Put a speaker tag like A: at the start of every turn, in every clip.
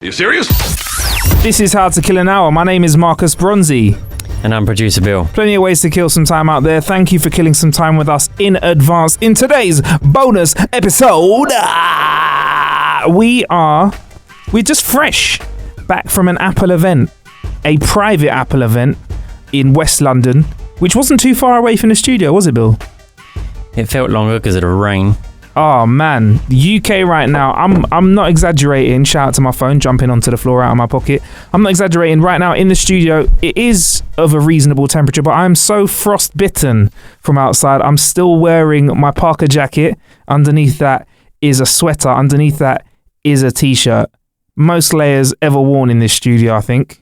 A: You serious?
B: This is How to Kill an Hour. My name is Marcus Bronzy.
C: And I'm producer Bill.
B: Plenty of ways to kill some time out there. Thank you for killing some time with us in advance. In today's bonus episode, we're just fresh back from an Apple event, a private Apple event in West London, which wasn't too far away from the studio, was it, Bill?
C: It felt longer because of the rain.
B: Oh man, the UK right now, I'm not exaggerating. Shout out to my phone jumping onto the floor out of my pocket. I'm not exaggerating. Right now in the studio, it is of a reasonable temperature, but I'm so frostbitten from outside. I'm still wearing my Parker jacket. Underneath that is a sweater. Underneath that is a t-shirt. Most layers ever worn in this studio, I think.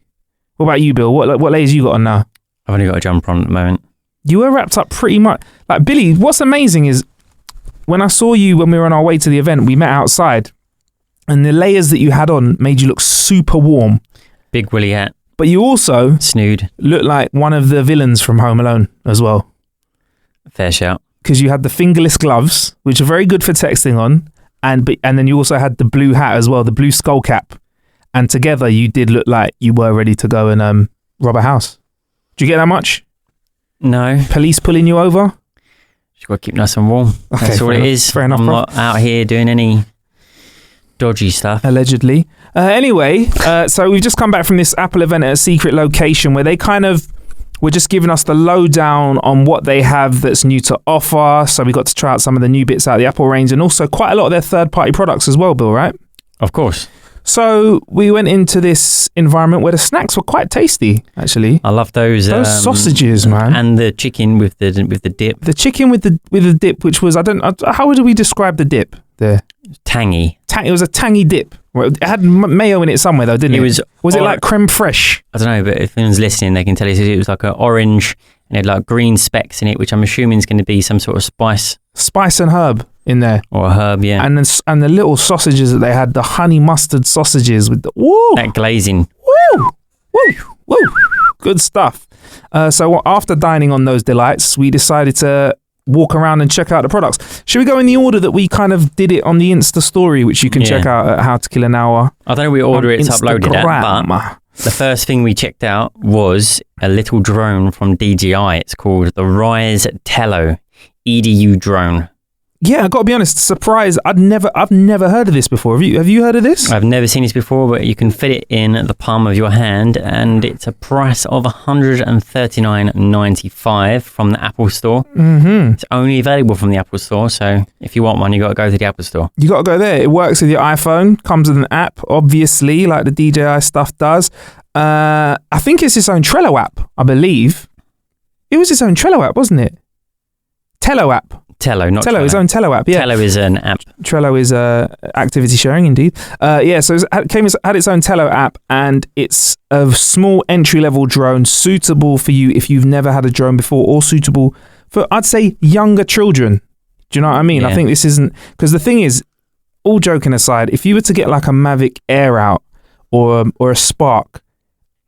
B: What about you, Bill? What layers you got on now?
C: I've only got a jumper on at the moment.
B: You were wrapped up pretty much. Like, Billy, what's amazing is when I saw you when we were on our way to the event, we met outside and the layers that you had on made you look super warm.
C: Big woolly hat.
B: But you also
C: snood.
B: Looked like one of the villains from Home Alone as well.
C: Fair shout.
B: Because you had the fingerless gloves, which are very good for texting on, and then you also had the blue hat as well, the blue skull cap. And together you did look like you were ready to go and rob a house. Do you get that much?
C: No.
B: Police pulling you over?
C: Just got to keep nice and warm.
B: Okay,
C: that's all it is.
B: Fair enough.
C: I'm not out here doing any dodgy stuff.
B: Allegedly. Anyway, so we've just come back from this Apple event at a secret location where they kind of were just giving us the lowdown on what they have that's new to offer. So we got to try out some of the new bits out of the Apple range and also quite a lot of their third-party products as well, Bill, right?
C: Of course.
B: So we went into this environment where the snacks were quite tasty, actually.
C: I love those
B: sausages, man,
C: and the chicken with the dip.
B: The chicken with the dip, which was how would we describe the dip there?
C: Tangy.
B: It was a tangy dip. It had mayo in it somewhere though, didn't it? Was it like creme fraiche?
C: I don't know, but if anyone's listening, they can tell you it was like an orange and it had like green specks in it, which I'm assuming is going to be some sort of spice
B: and herb in there,
C: or a herb, yeah.
B: And the little sausages that they had, the honey mustard sausages with the
C: that glazing.
B: Woo, good stuff. So after dining on those delights, we decided to walk around and check out the products. Should we go in the order that we kind of did it on the Insta story, which you can check out at How to Kill an Hour?
C: I don't know what order it's uploaded at, but the first thing we checked out was a little drone from DJI. It's called the Rise Tello EDU drone.
B: Yeah, I got to be honest, surprised. I've never heard of this before. Have you heard of this?
C: I've never seen this before, but you can fit it in the palm of your hand, and it's a price of $139.95 from the Apple Store. Mm-hmm. It's only available from the Apple Store, so if you want one, you got to go to the Apple Store. You got to
B: go there. It works with your iPhone, comes with an app, obviously, like the DJI stuff does. I think it's its own Trello app, I believe. It was its own Trello app, wasn't it? Tello app.
C: Tello, not
B: Tello. His own Tello app, yeah.
C: Tello is an app.
B: Trello is activity sharing, indeed. So it had its own Tello app, and it's a small entry-level drone suitable for you if you've never had a drone before, or suitable for, I'd say, younger children. Do you know what I mean? Yeah. I think this isn't... Because the thing is, all joking aside, if you were to get like a Mavic Air out or a Spark,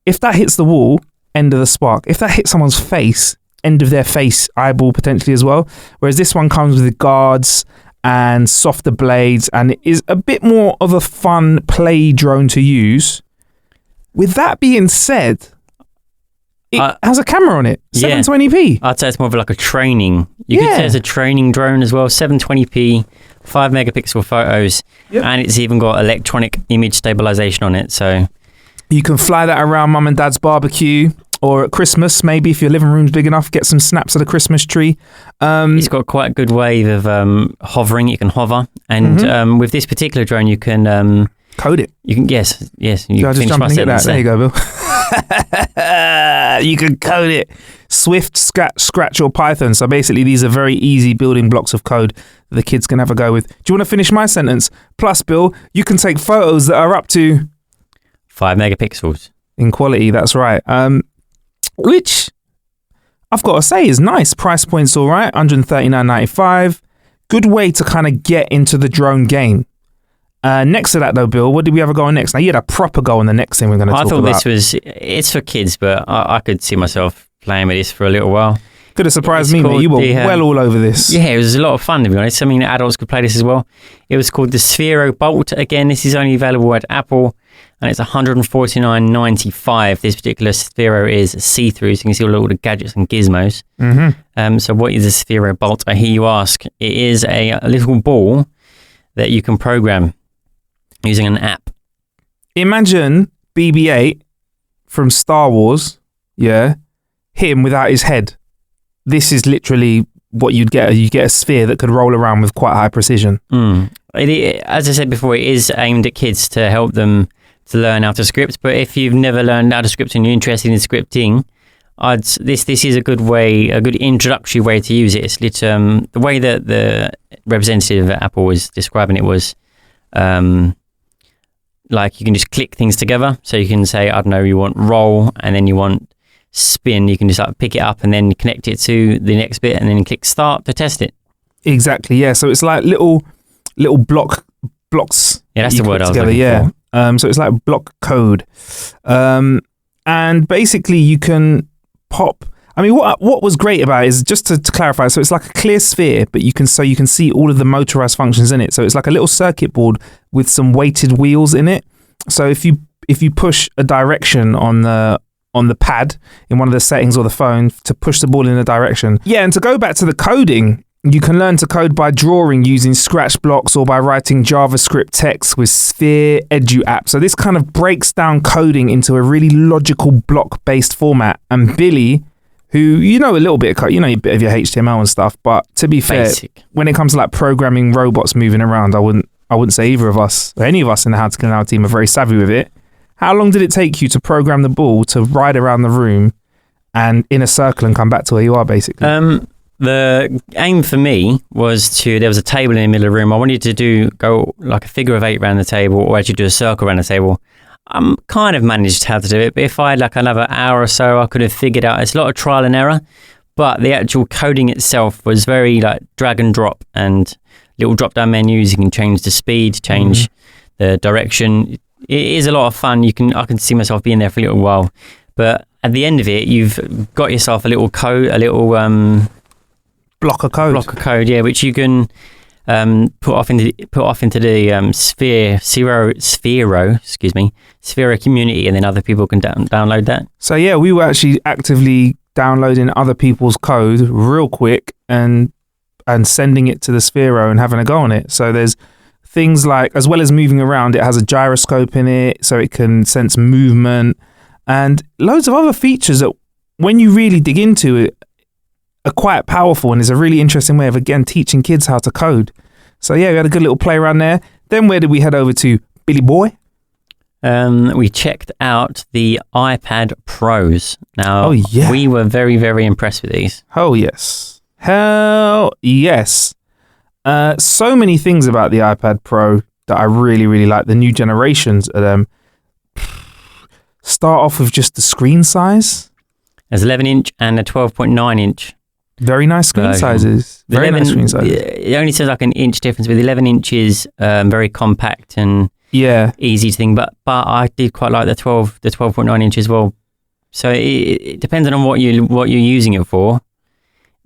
B: if that hits the wall, end of the Spark. If that hits someone's face... end of their face, eyeball potentially as well. Whereas this one comes with guards and softer blades and it is a bit more of a fun play drone to use. With that being said, it has a camera on it, 720p.
C: I'd say it's more of like a training. You could say it's a training drone as well, 720p, 5 megapixel photos, and it's even got electronic image stabilization on it. So
B: you can fly that around mum and dad's barbecue. Or at Christmas, maybe if your living room's big enough, get some snaps of the Christmas tree.
C: It's got quite a good way of hovering. You can hover, and with this particular drone, you can
B: code it.
C: You can yes. You
B: can just jump and get that. There you go, Bill. You can code it. Swift, Scratch, or Python. So basically, these are very easy building blocks of code that the kids can have a go with. Do you want to finish my sentence? Plus, Bill, you can take photos that are up to
C: 5 megapixels
B: in quality. That's right. Which I've got to say is nice. Price point's all right, $139.95. Good way to kind of get into the drone game. Next to that though, Bill, what did we have a go on next? Now you had a proper go on the next thing we're going to talk about.
C: I thought it's for kids, but I could see myself playing with this for a little while.
B: Could have surprised me, mate. You were well all over this.
C: Yeah, it was a lot of fun, to be honest. I mean, adults could play this as well. It was called the Sphero Bolt. Again, this is only available at Apple. and it's $149.95. This particular Sphero is see-through, so you can see all the gadgets and gizmos. So what is a Sphero Bolt? I hear you ask. It is a little ball that you can program using an app.
B: Imagine BB-8 from Star Wars, him without his head. This is literally what you'd get. You get a sphere that could roll around with quite high precision.
C: As I said before, it is aimed at kids to help them to learn how to script. But if you've never learned how to script and you're interested in scripting, this is a good introductory way to use it. It's the way that the representative at Apple was describing it was like you can just click things together. So you can say, I don't know, you want roll and then you want spin. You can just pick it up and then connect it to the next bit and then click start to test it.
B: Exactly, yeah. So it's like little blocks.
C: Yeah, that's the word I was looking for.
B: So it's like block code. And basically you can pop. I mean, what was great about it is, just to clarify, so it's like a clear sphere, but you can see all of the motorized functions in it. So it's like a little circuit board with some weighted wheels in it. So if you push a direction on the pad in one of the settings or the phone to push the ball in a direction. Yeah, and to go back to the coding, you can learn to code by drawing using Scratch blocks or by writing JavaScript text with Sphere Edu app. So this kind of breaks down coding into a really logical block-based format. And Billy, who you know a little bit of code, you know a bit of your HTML and stuff, but to be fair, when it comes to like programming robots moving around, I wouldn't say either of us or any of us in the How to Kill an Hour team are very savvy with it. How long did it take you to program the ball to ride around the room and in a circle and come back to where you are, basically?
C: The aim for me was there was a table in the middle of the room. I wanted to go like a figure of 8 around the table, or actually do a circle around the table. I kind of managed how to do it, but if I had like another hour or so, I could have figured out. It's a lot of trial and error, but the actual coding itself was very like drag and drop and little drop down menus. You can change the speed, change the direction. It is a lot of fun. I can see myself being there for a little while, but at the end of it, you've got yourself a little code, a little
B: block of code,
C: yeah, which you can put off into the Sphero community, and then other people can download that.
B: So yeah, we were actually actively downloading other people's code real quick and sending it to the Sphero and having a go on it. So there's things like, as well as moving around, it has a gyroscope in it, so it can sense movement, and loads of other features that, when you really dig into it, are quite powerful, and is a really interesting way of, again, teaching kids how to code. So yeah, we had a good little play around there. Then where did we head over to, Billy boy?
C: We checked out the iPad Pros. Now, we were very, very impressed with these.
B: Oh yes. Hell yes. So many things about the iPad Pro that I really, really like. The new generations of them. Start off with just the screen size.
C: There's 11-inch and a 12.9 inch.
B: Very nice screen sizes. Very nice screen sizes.
C: It only says like an inch difference, with 11 inches, very compact and easy to think. But I did quite like the 12.9 inch as well. So it depends on what you're using it for.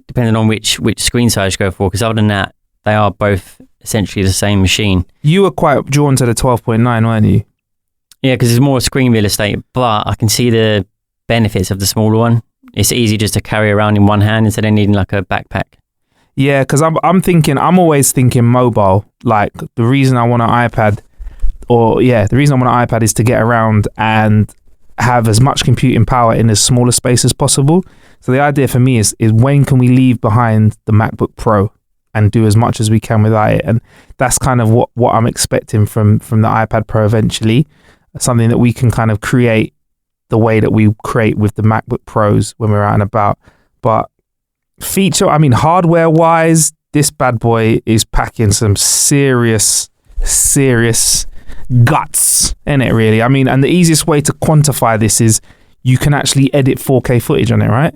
C: Depending on which screen size you go for, because other than that, they are both essentially the same machine. You
B: were quite drawn to the 12.9, weren't you?
C: Yeah, because there's more screen real estate, but I can see the benefits of the smaller one. It's easy just to carry around in one hand instead of needing like a backpack.
B: Yeah, because I'm always thinking mobile. Like the reason I want an iPad, is to get around and have as much computing power in as small a space as possible. So the idea for me is when can we leave behind the MacBook Pro and do as much as we can without it? And that's kind of what I'm expecting from the iPad Pro eventually. Something that we can kind of create the way that we create with the MacBook Pros when we're out and about. But hardware wise, this bad boy is packing some serious guts in it, really. I mean, and the easiest way to quantify this is you can actually edit 4K footage on it, right?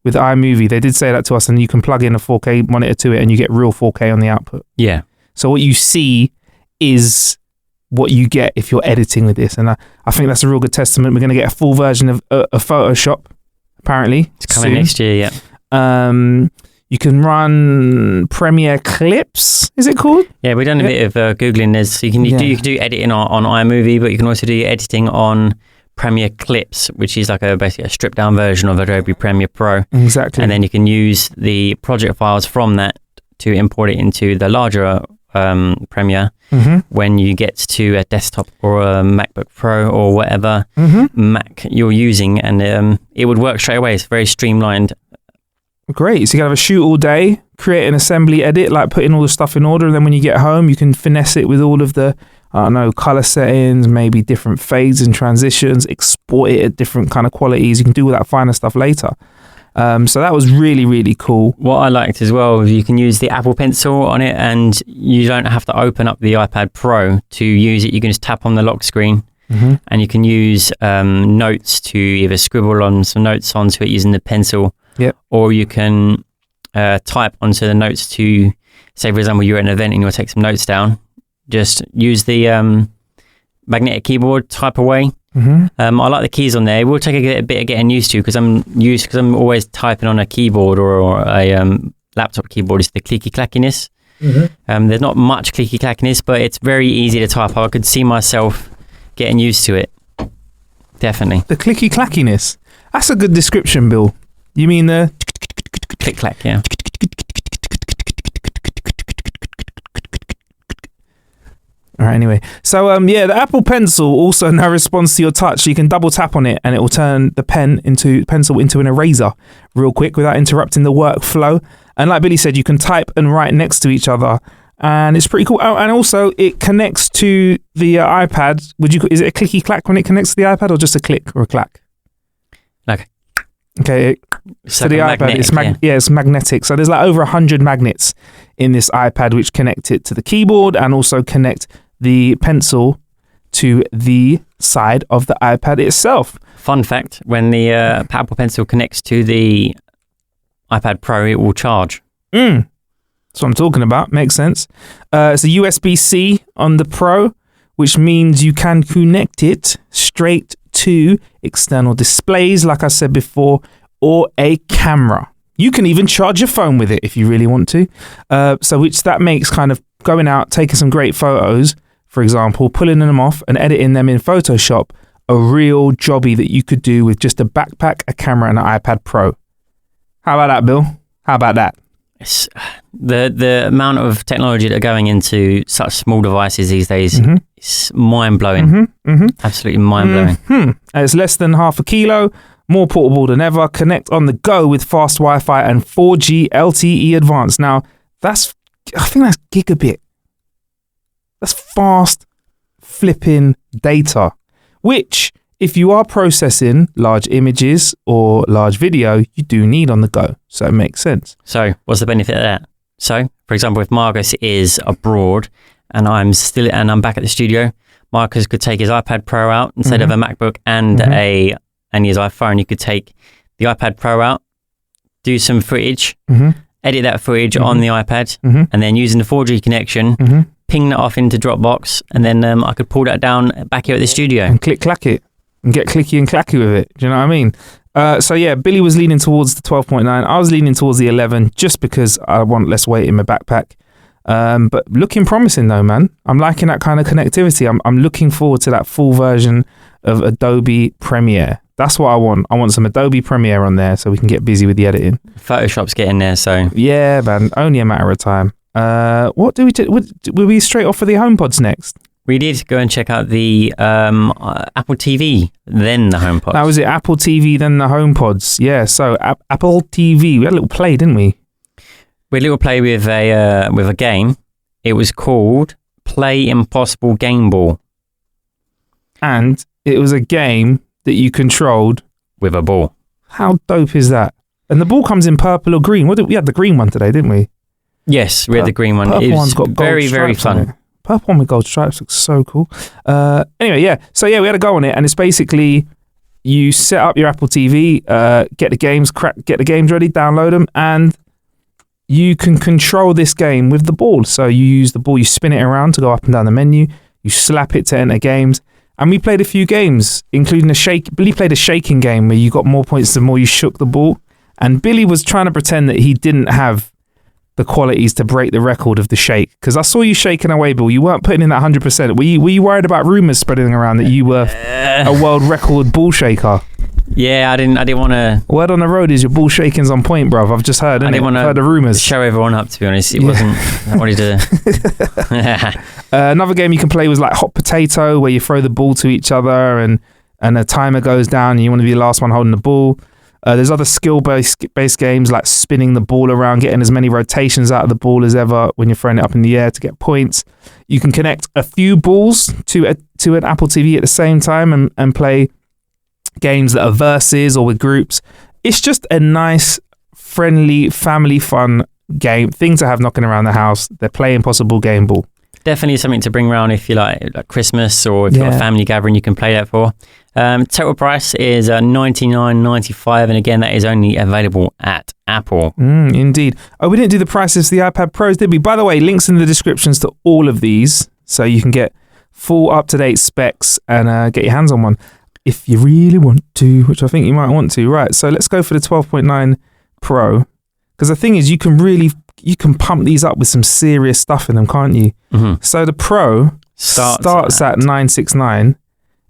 B: With iMovie, they did say that to us, and you can plug in a 4K monitor to it and you get real 4K on the output.
C: Yeah.
B: So what you see is what you get if you're editing with this, and I think that's a real good testament. We're going to get a full version of Photoshop, apparently.
C: It's coming soon. Next year, yeah.
B: You can run Premiere Clips. Is it called?
C: Yeah, we've done a bit of Googling this. So you can do editing on iMovie, but you can also do editing on Premiere Clips, which is like basically a stripped down version of Adobe Premiere Pro.
B: Exactly.
C: And then you can use the project files from that to import it into the larger Premiere when you get to a desktop or a MacBook Pro or whatever Mac you're using, and it would work straight away. It's very streamlined.
B: Great. So you can have a shoot all day, create an assembly edit, like putting all the stuff in order, and then when you get home, you can finesse it with all of the, I don't know, color settings, maybe different fades and transitions, export it at different kind of qualities. You can do all that finer stuff later. So that was really, really cool.
C: What I liked as well is you can use the Apple Pencil on it, and you don't have to open up the iPad Pro to use it. You can just tap on the lock screen, and you can use notes to either scribble on some notes onto it using the pencil, or you can type onto the notes to, say, for example, you're at an event and you want to take some notes down. Just use the magnetic keyboard, type away. I like the keys on there. It will take a bit of getting used to because I'm always typing on a keyboard or a laptop keyboard. It's the clicky clackiness. There's not much clicky clackiness, but it's very easy to type. I could see myself getting used to it. Definitely.
B: The clicky clackiness. That's a good description, Bill. You mean the
C: click clack? Yeah.
B: All right, anyway. So, the Apple Pencil also now responds to your touch. You can double tap on it and it will turn the pencil into an eraser real quick without interrupting the workflow. And like Billy said, you can type and write next to each other. And it's pretty cool. Oh, and also it connects to the iPad. Is it a clicky clack when it connects to the iPad, or just a click or a clack?
C: Like.
B: Okay, so the iPad, it's magnetic. So there's like over 100 magnets in this iPad which connect it to the keyboard and also connect the pencil to the side of the iPad itself.
C: Fun fact, when the Apple Pencil connects to the iPad Pro, it will charge.
B: That's what I'm talking about. Makes sense. It's a USB-C on the Pro, which means you can connect it straight to external displays, like I said before, or a camera. You can even charge your phone with it if you really want to. That makes kind of going out, taking some great photos, for example, pulling them off and editing them in Photoshop, a real jobby that you could do with just a backpack, a camera, and an iPad Pro. How about that, Bill? How about that?
C: It's, the amount of technology that are going into such small devices these days is mind-blowing. Absolutely mind-blowing.
B: It's less than half a kilo, more portable than ever. Connect on the go with fast Wi-Fi and 4G LTE Advanced. Now, I think that's gigabit. That's fast flipping data, which, if you are processing large images or large video, you do need on the go. So it makes sense.
C: So what's the benefit of that? So, for example, if Marcus is abroad and I'm back at the studio, Marcus could take his iPad Pro out instead of a MacBook and his iPhone. You could take the iPad Pro out, do some footage, edit that footage on the iPad, and then using the 4G connection, ping that off into Dropbox, and then I could pull that down back here at the studio.
B: And click-clack it. And get clicky and clacky with it. Do you know what I mean? Billy was leaning towards the 12.9. I was leaning towards the 11 just because I want less weight in my backpack. But looking promising though, man. I'm liking that kind of connectivity. I'm looking forward to that full version of Adobe Premiere. That's what I want. I want some Adobe Premiere on there so we can get busy with the editing.
C: Photoshop's getting there, so.
B: Yeah, man. Only a matter of time. What do we do? Will we straight off for the HomePods next?
C: We did go and check out the Apple TV, then the HomePods.
B: That was it, Apple TV, then the HomePods. Yeah, so Apple TV. We had a little play, didn't we?
C: We had a little play with a game. It was called Play Impossible Game Ball.
B: And it was a game that you controlled
C: with a ball.
B: How dope is that? And the ball comes in purple or green. We had the green one today, didn't we?
C: Yes, we had the green one.
B: Purple
C: it was
B: one's got
C: very, very fun.
B: Purple one with gold stripes looks so cool. Anyway, yeah. So yeah, we had a go on it, and it's basically you set up your Apple TV, get the games ready, download them, and you can control this game with the ball. So you use the ball, you spin it around to go up and down the menu, you slap it to enter games, and we played a few games, including Billy played a shaking game where you got more points the more you shook the ball, and Billy was trying to pretend that he didn't have the qualities to break the record of the shake. Because I saw you shaking away, Bill. You weren't putting in that 100%. Were you worried about rumours spreading around that you were a world record ball shaker?
C: Yeah, I didn't want to.
B: Word on the road is your ball shaking's on point, bruv. I've just heard. I didn't want to heard the rumours.
C: Show everyone up. To be honest, it wasn't. I wanted to.
B: Another game you can play was like hot potato, where you throw the ball to each other and a timer goes down and you want to be the last one holding the ball. There's other skill-based games like spinning the ball around, getting as many rotations out of the ball as ever when you're throwing it up in the air to get points. You can connect a few balls to an Apple TV at the same time and play games that are versus or with groups. It's just a nice, friendly, family fun game. Thing to have knocking around the house. They're playing Impossible Game Ball.
C: Definitely something to bring around if you like Christmas or if you've got a family gathering, you can play that for. Total price is $99.95, and again, that is only available at Apple.
B: Indeed. Oh, we didn't do the prices for the iPad Pros, did we? By the way, links in the descriptions to all of these, so you can get full up-to-date specs and get your hands on one if you really want to, which I think you might want to. Right, so let's go for the 12.9 Pro, because the thing is, you can pump these up with some serious stuff in them, can't you? Mm-hmm. So the Pro starts at $969,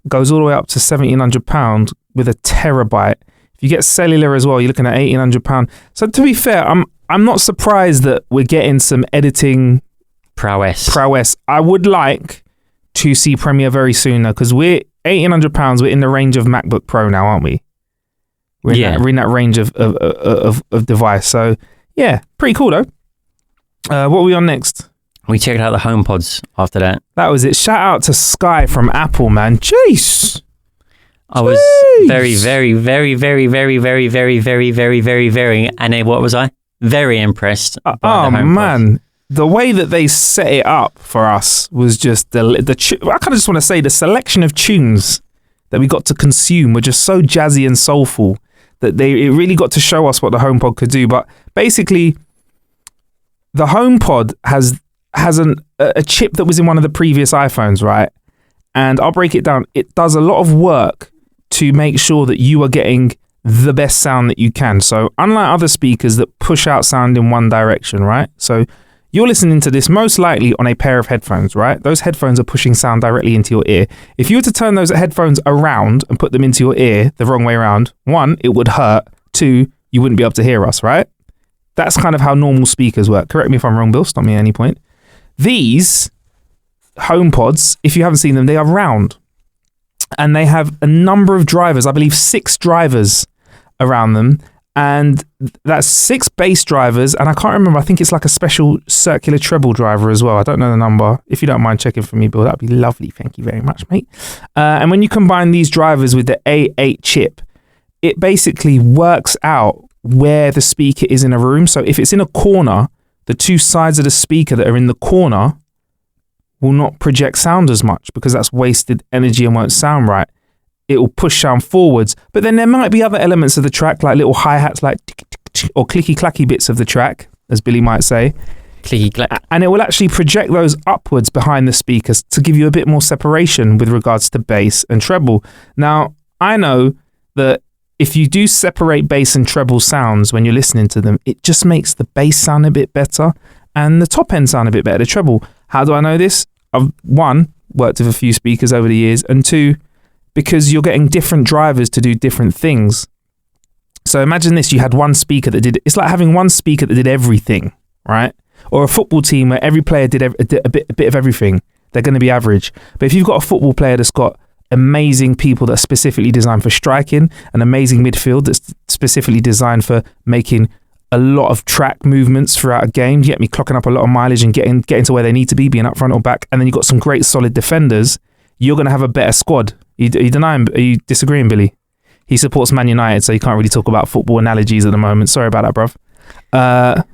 B: goes all the way up to £1,700 with a terabyte. If you get cellular as well, you're looking at £1,800. So to be fair, I'm not surprised that we're getting some editing
C: prowess.
B: I would like to see Premiere very soon though, because we're £1,800. We're in the range of MacBook Pro now, aren't we? We're in that range of device. So yeah, pretty cool though. What are we on next?
C: We checked out the HomePods after that.
B: That was it. Shout out to Sky from Apple, man. Jeez.
C: I was very, very, very, very, very, very, very, very, very, very, very, and then what was I? Very impressed. By the HomePods. Man. The way that they set it up for us was just I kind of just want to say the selection of tunes that we got to consume were just so jazzy and soulful that it really got to show us what the HomePod could do. But basically, the HomePod has a chip that was in one of the previous iPhones, right? And I'll break it down. It does a lot of work to make sure that you are getting the best sound that you can. So unlike other speakers that push out sound in one direction, right? So you're listening to this most likely on a pair of headphones, right? Those headphones are pushing sound directly into your ear. If you were to turn those headphones around and put them into your ear the wrong way around, 1, it would hurt. 2, you wouldn't be able to hear us, right? That's kind of how normal speakers work. Correct me if I'm wrong, Bill. Stop me at any point. These HomePods, if you haven't seen them, they are round. And they have a number of drivers, I believe 6 drivers around them. And that's 6 bass drivers. And I can't remember, I think it's like a special circular treble driver as well. I don't know the number. If you don't mind checking for me, Bill, that'd be lovely. Thank you very much, mate. And when you combine these drivers with the A8 chip, it basically works out where the speaker is in a room. So if it's in a corner, the 2 sides of the speaker that are in the corner will not project sound as much because that's wasted energy and won't sound right. It will push sound forwards. But then there might be other elements of the track, like little hi-hats, like or clicky-clacky bits of the track, as Billy might say. Clicky-clack.
B: And it will actually project those upwards behind the speakers to give you a bit more separation with regards to bass and treble. Now, I know that if you do separate bass and treble sounds when you're listening to them, it just makes the bass sound a bit better and the top end sound a bit better, the treble. How do I know this? I've, 1, worked with a few speakers over the years, and 2, because you're getting different drivers to do different things. So imagine this, you had one speaker that did, it's like having one speaker that did everything, right? Or a football team where every player did a bit of everything. They're going to be average. But if you've got a football player that's got amazing people that are specifically designed for striking, an amazing midfield that's specifically designed for making a lot of track movements throughout a game, you get me clocking up a lot of mileage and getting to where they need to be, being up front or back, and then you've got some great solid defenders, you're going to have a better squad. Are you disagreeing, Billy? He supports Man United, so you can't really talk about football analogies at the moment. Sorry about that, bruv.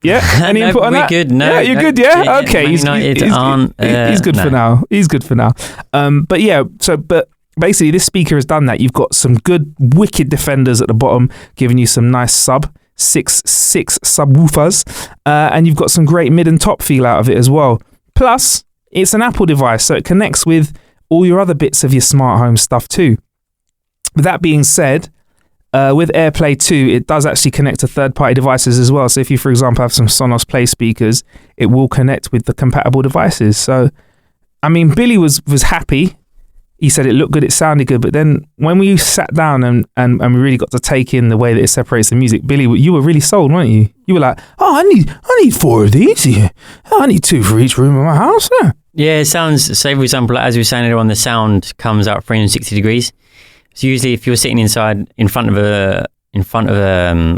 B: Yeah, any input on that?
C: Good. No,
B: yeah, you're good. Yeah, okay. He's good for now. He's good for now. But basically, this speaker has done that. You've got some good, wicked defenders at the bottom, giving you some nice six subwoofers, and you've got some great mid and top feel out of it as well. Plus, it's an Apple device, so it connects with all your other bits of your smart home stuff too. With that being said, with AirPlay 2, it does actually connect to third-party devices as well. So if you, for example, have some Sonos Play speakers, it will connect with the compatible devices. So, I mean, Billy was happy. He said it looked good, it sounded good. But then when we sat down and we really got to take in the way that it separates the music, Billy, you were really sold, weren't you? You were like, oh, I need 4 of these. Yeah. I need 2 for each room in my house. Yeah.
C: Yeah, it sounds, say for example, as we were saying earlier on, the sound comes out 360 degrees. So usually if you're sitting inside in front of a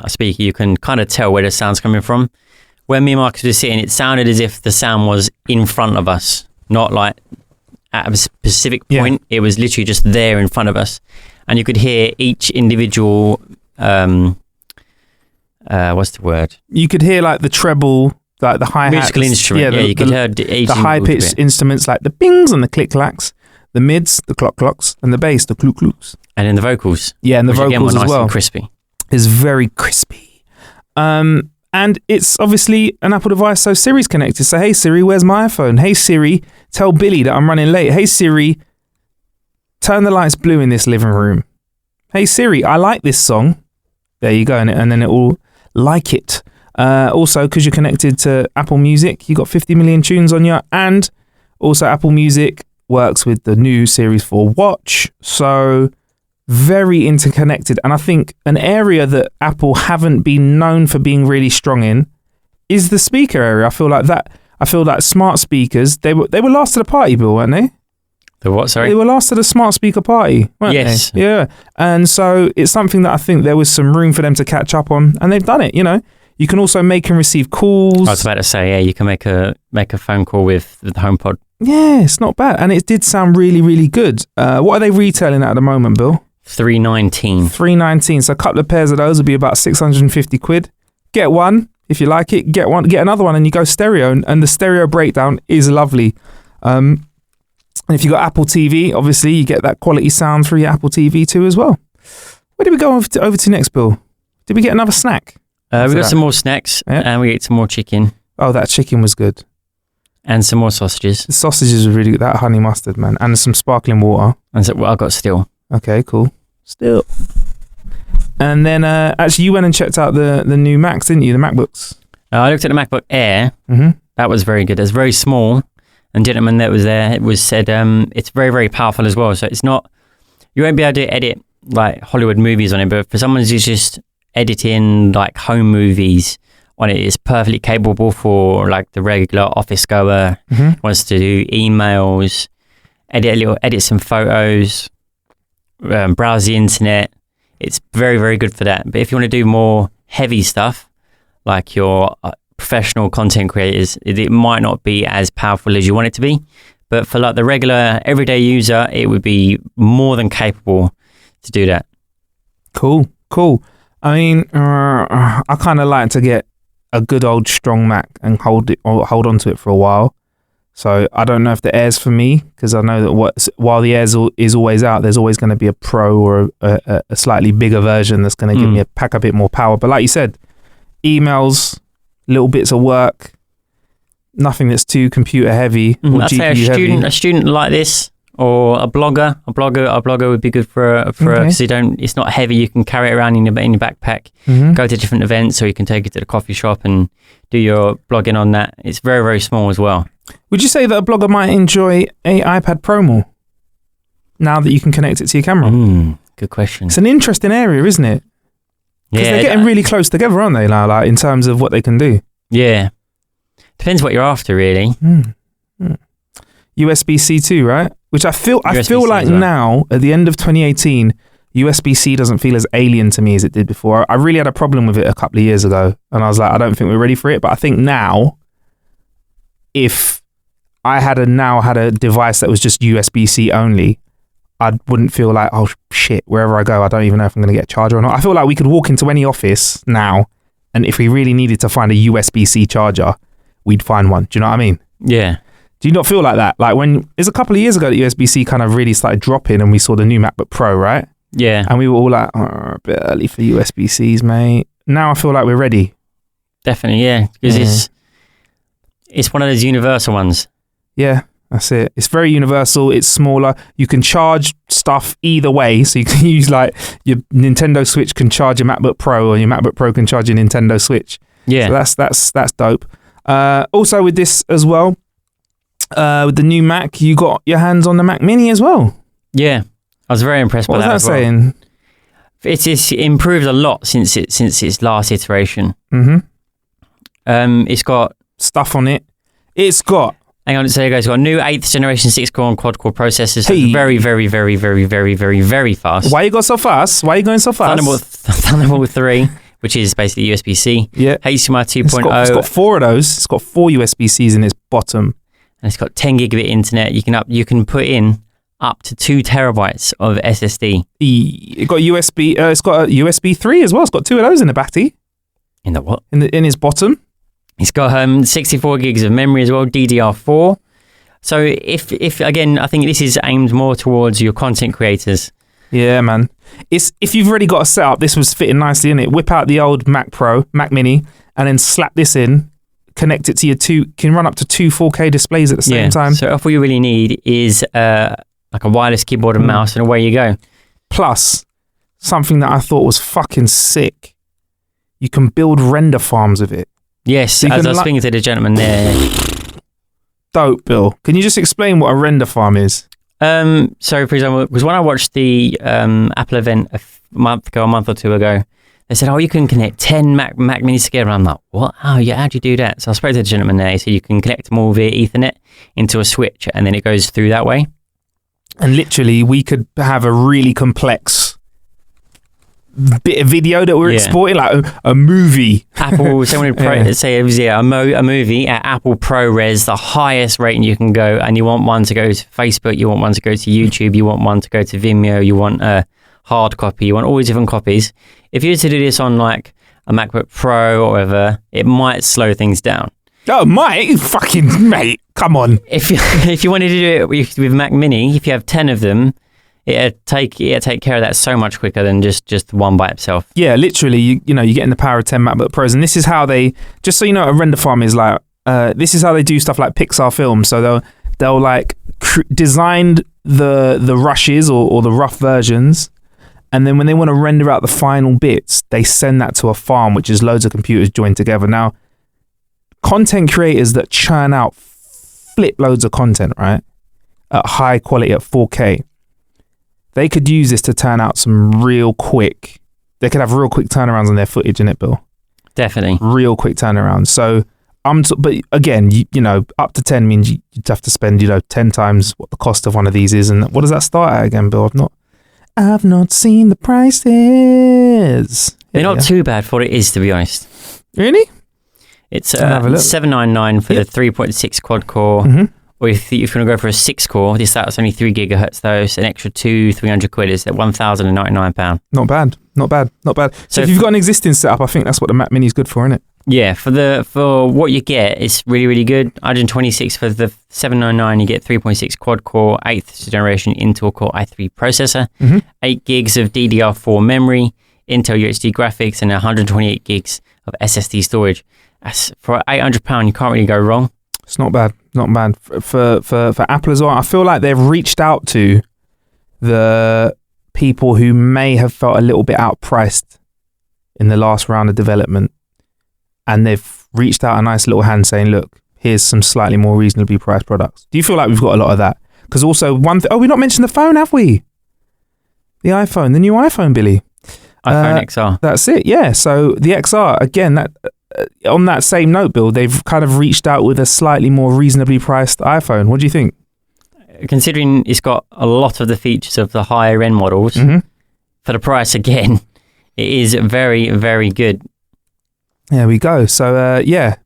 C: speaker, you can kind of tell where the sound's coming from. When me and Marcus were sitting, it sounded as if the sound was in front of us, not like at a specific point. It was literally just there in front of us. And you could hear each individual, what's the word?
B: You could hear like the treble, like the hi-hats.
C: Musical instrument, you could hear each
B: the high-pitched instruments like the bings and the click-clacks, the mids, the clock-clocks, and the bass, the clunk-cluks.
C: And in the vocals.
B: Yeah, and the vocals
C: again,
B: as
C: nice
B: well.
C: And crispy.
B: It's very crispy. And it's obviously an Apple device, so Siri's connected. So, hey Siri, where's my iPhone? Hey Siri, tell Billy that I'm running late. Hey Siri, turn the lights blue in this living room. Hey Siri, I like this song. There you go, and then it will like it. Also, because you're connected to Apple Music, you got 50 million tunes on you, and also Apple Music works with the new Series 4 watch. So very interconnected. And I think an area that Apple haven't been known for being really strong in is the speaker area. I feel like smart speakers, they were last to the party, Bill, weren't they?
C: The what, sorry?
B: They were last to the smart speaker party, weren't
C: yes.
B: they? Yeah. And so it's something that I think there was some room for them to catch up on, and they've done it, you know. You can also make and receive calls.
C: I was about to say, yeah, you can make a phone call with the HomePod.
B: Yeah, it's not bad. And it did sound really, really good. What are they retailing at the moment, Bill? $319. So a couple of pairs of those would be about 650 quid. Get one if you like it. Get another one, and you go stereo. And the stereo breakdown is lovely. And if you got Apple TV, obviously you get that quality sound through your Apple TV too as well. Where did we go over to next, Bill? Did we get another snack?
C: We got some more snacks, and we ate some more chicken.
B: Oh, that chicken was good.
C: And some more sausages.
B: The sausages were really good. That honey mustard, man. And some sparkling water.
C: And so, I got still.
B: Okay, cool. Still. And then, actually, you went and checked out the new Macs, didn't you? The MacBooks.
C: I looked at the MacBook Air.
B: Mm-hmm.
C: That was very good. It's very small. And gentleman that was there, it was said it's very, very powerful as well. So it's not, you won't be able to edit like Hollywood movies on it, but for someone who's just editing like home movies on it, it's perfectly capable for like the regular office goer, wants to do emails, edit some photos, browse the internet. It's very, very good for that. But if you want to do more heavy stuff, like your professional content creators, it might not be as powerful as you want it to be. But for like the regular everyday user, it would be more than capable to do that.
B: Cool. I mean, I kind of like to get a good old strong Mac and hold on to it for a while. So I don't know if the Air's for me, because I know that while the Air is always out, there's always going to be a Pro or a slightly bigger version that's going to give me a bit more power. But like you said, emails, little bits of work, nothing that's too computer heavy or
C: I'd
B: GPU
C: say
B: heavy.
C: A student like this, or a blogger would be good for because it's not heavy. You can carry it around in your backpack, go to different events, or you can take it to the coffee shop and do your blogging on that. It's very, very small as well.
B: Would you say that a blogger might enjoy a iPad Pro more now that you can connect it to your camera?
C: Good question.
B: It's an interesting area, isn't it? Because they're getting really close together, aren't they, now, like in terms of what they can do? Yeah.
C: Depends what you're after, really.
B: USB-C 2, right? Which I feel like now, at the end of 2018, USB-C doesn't feel as alien to me as it did before. I really had a problem with it a couple of years ago, and I was like, I don't think we're ready for it. But I think now, if I had a device that was just USB-C only, I wouldn't feel like, oh shit, wherever I go, I don't even know if I'm going to get a charger or not. I feel like we could walk into any office now, and if we really needed to find a USB-C charger, we'd find one. Do you know what I mean? Yeah. Do you not feel like that? Like when, it's a couple of years ago that USB-C kind of really started dropping and we saw the new MacBook Pro, right? Yeah. And we were all like, a bit early for USB-Cs, mate. Now I feel like we're ready.
C: Definitely, yeah. Because it's one of those universal ones.
B: Yeah. That's it. It's very universal. It's smaller. You can charge stuff either way. So you can use like your Nintendo Switch can charge your MacBook Pro, or your MacBook Pro can charge your Nintendo Switch.
C: Yeah.
B: So that's dope. Also with this as well, with the new Mac, you got your hands on the Mac Mini as well.
C: Yeah. I was very impressed by that.
B: What was that saying?
C: It's improved a lot since its last iteration.
B: Mm-hmm.
C: It's got
B: stuff on it. It's got.
C: Hang on, so it's got a new 8th generation 6-core and quad-core processors. So
B: Hey.
C: it's very, very, very, very, very, very, very fast.
B: Why you got so fast? Why are you going so fast?
C: Thunderbolt 3, which is basically USB-C.
B: Yeah.
C: HDMI 2.0.
B: It's got 4 of those. It's got 4 USB-Cs in its bottom.
C: And it's got 10 gigabit internet. You can put in up to 2 terabytes of SSD.
B: It got USB. It's got a USB 3 as well. It's got 2 of those in the battery.
C: In the what?
B: In his bottom.
C: It's got 64 gigs of memory as well, DDR4. So if again, I think this is aimed more towards your content creators.
B: Yeah, man. If you've already got a setup, this was fitting nicely in it. Whip out the old Mac Pro, Mac Mini, and then slap this in. Connect it to your can run up to 2 4K displays at the same time.
C: So if all you really need is like a wireless keyboard and mouse, and away you go.
B: Plus, something that I thought was fucking sick. You can build render farms with it.
C: Yes,
B: So
C: as I was speaking to the gentleman there.
B: Dope, Bill. Can you just explain what a render farm is?
C: So, for example, because when I watched the Apple event a month or two ago, they said, you can connect 10 Mac Minis together. And I'm like, what? Oh, yeah, how do you do that? So I spoke to the gentleman there. So you can connect them all via Ethernet into a switch, and then it goes through that way.
B: And literally, we could have a really complex bit of video that we're exporting, like a movie.
C: Apple, someone would say it was a movie at Apple ProRes, the highest rating you can go, and you want one to go to Facebook, you want one to go to YouTube, you want one to go to Vimeo, you want a hard copy, you want all these different copies. If you were to do this on like a MacBook Pro or whatever, it might slow things down.
B: Oh, mate, fucking mate, come on.
C: If you wanted to do it with Mac Mini, if you have 10 of them, it'd take care of that so much quicker than just one by itself.
B: Yeah, literally, you know, you're getting the power of 10 MacBook Pros, and this is how they, just so you know, a render farm is like, this is how they do stuff like Pixar films. So they'll like design the rushes or the rough versions, and then when they want to render out the final bits, they send that to a farm, which is loads of computers joined together. Now, content creators that churn out flip loads of content, right, at high quality at 4K, they could use this to turn out some real quick. They could have real quick turnarounds on their footage, innit, Bill?
C: Definitely.
B: Real quick turnarounds. So, but again, you know, up to 10 means you'd have to spend, 10 times what the cost of one of these is. And what does that start at again, Bill? I've not seen the prices.
C: They're not too bad for what it is, to be honest.
B: Really?
C: It's $799 for the 3.6 quad core.
B: Mm-hmm.
C: Or if you're going to go for a 6 core, that's only 3 gigahertz though. So an extra £300 is at £1,099.
B: Not bad. So if you've got an existing setup, I think that's what the Mac Mini is good for, isn't it?
C: Yeah, for what you get, it's really, really good. 126 for the $799, you get 3.6 quad core, 8th generation Intel Core i3 processor, 8 gigs of DDR4 memory, Intel UHD graphics, and 128 gigs of SSD storage. For £800, you can't really go wrong.
B: It's not bad. For Apple as well. I feel like they've reached out to the people who may have felt a little bit outpriced in the last round of development, and they've reached out a nice little hand saying, look, here's some slightly more reasonably priced products. Do you feel like we've got a lot of that? Because also we've not mentioned the phone, have we? The iPhone, the new iPhone, Billy.
C: iPhone XR.
B: That's it, yeah. So the XR, again, that on that same note, Bill, they've kind of reached out with a slightly more reasonably priced iPhone. What do you think?
C: Considering it's got a lot of the features of the higher end models, for the price, again, it is very, very good.
B: There we go. So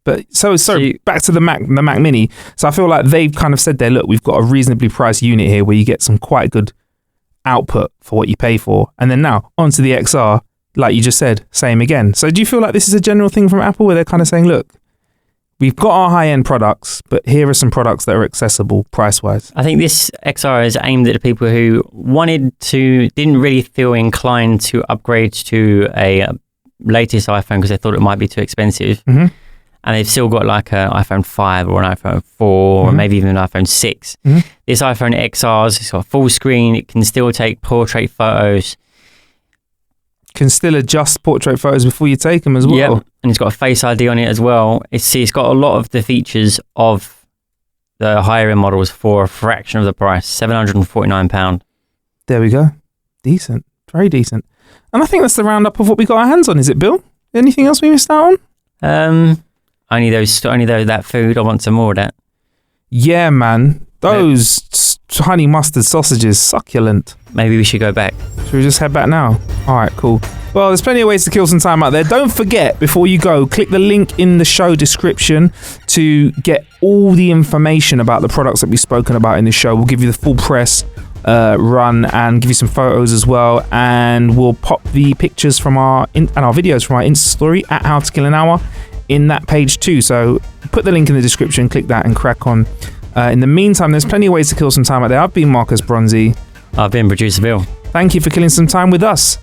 B: back to the Mac Mini. So I feel like they've kind of said there, look, we've got a reasonably priced unit here where you get some quite good output for what you pay for. And then now onto the XR, like you just said, same again. So do you feel like this is a general thing from Apple where they're kind of saying, look, we've got our high-end products, but here are some products that are accessible price-wise?
C: I think this XR is aimed at the people who didn't really feel inclined to upgrade to a latest iPhone because they thought it might be too expensive. and they've still got like an iPhone 5 or an iPhone 4 or maybe even an iPhone 6. This iPhone XR's, it's got full screen. It can still take portrait photos.
B: Can still adjust portrait photos before you take them as well.
C: Yep, and it's got a Face ID on it as well. It's got a lot of the features of the higher end models for a fraction of the price, £749.
B: There we go. Decent. Very decent. And I think that's the roundup of what we got our hands on, is it, Bill? Anything else we missed out on?
C: Only that food. I want some more of that.
B: Yeah, man. Those honey mustard sausages, succulent.
C: Maybe we should go back.
B: Should we just head back now? All right, cool. Well, there's plenty of ways to kill some time out there. Don't forget, before you go, click the link in the show description to get all the information about the products that we've spoken about in the show. We'll give you the full press run and give you some photos as well. And we'll pop the pictures from our videos from our Insta story at How to Kill an Hour in that page too. So put the link in the description, click that and crack on. In the meantime, there's plenty of ways to kill some time out there. I've been Marcus Bronzy.
C: I've been Producer Bill.
B: Thank you for killing some time with us.